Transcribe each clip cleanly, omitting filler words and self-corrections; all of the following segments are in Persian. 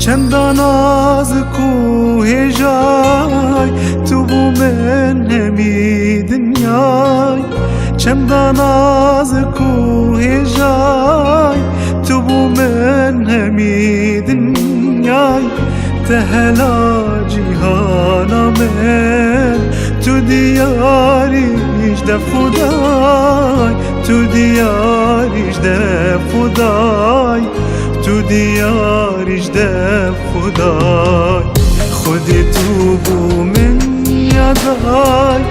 چندان نازک و هجای تو بو من همی دنیای چندان نازک و هجای تو بو من همی دنیای تهلا جیهانا من تو دیاریش ده خدای تو دیاریش ده خدای تو دیاریش ده خدای خودی تو بو من یادای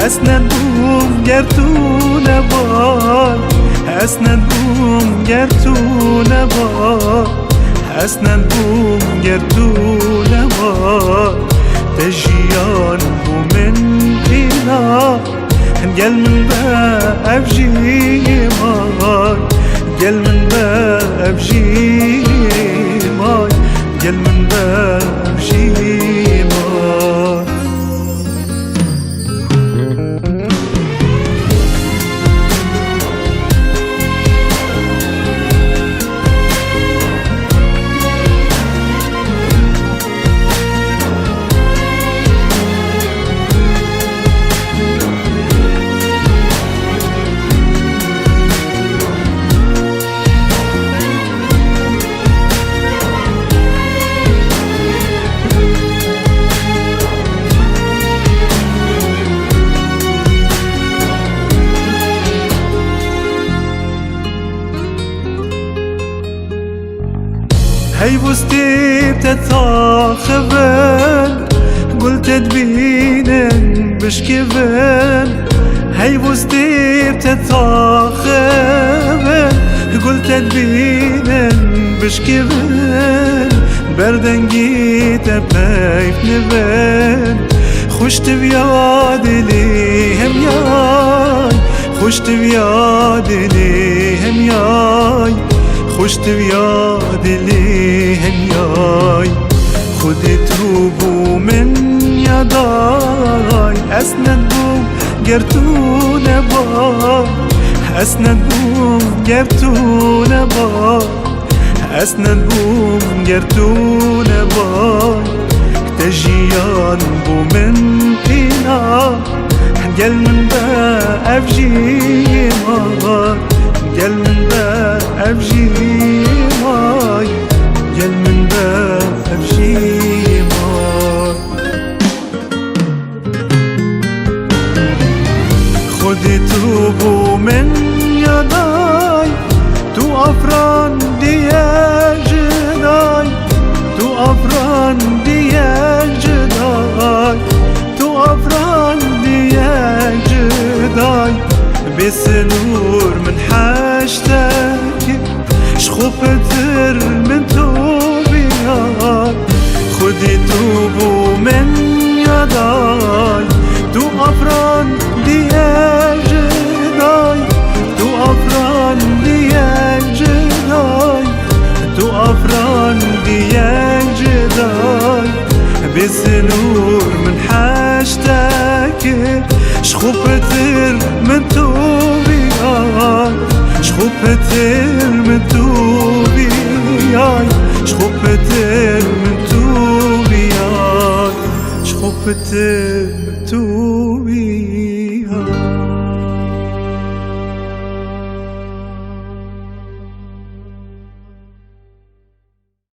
اسند بوم گر تو نبای اسند بوم گر تو نبای اسند بوم گر تو نبای تجیان بو من اینا گل من با افجی مای گل من با افجی مای گل من با افجی مای هی بوستي بتتاخبن قلت تبينن بشكبن هي بوستي بتتاخبن قلت تبينن بشكبن بردن جيت بايف نبن خشت بياد ليهم ياي خشت بياد ليهم ياي خشت بياد ليهن ياي خدت بو من يداي اسند بوم قرتو نباي اسند بوم قرتو نباي اسند بوم قرتو نباي تجيان بو من إنا قل من با أفجي ماي قل من با أفجي ماي قل من با أفجي ماي خدت بو من يداي تو أفران ديال جداي تو أفران ديال جداي تو أفران ديال جداي بسنور من حاجتك شخوفتر من توبياي خدي توبو من يداي تو أفران ديال جداي تو أفران ديال جداي تو أفران ديال جداي بسنور من حاجتك شخوفتر من توبياي شخوفتر من توبياي شخوفتر من توبياي شخوفتر من توبياي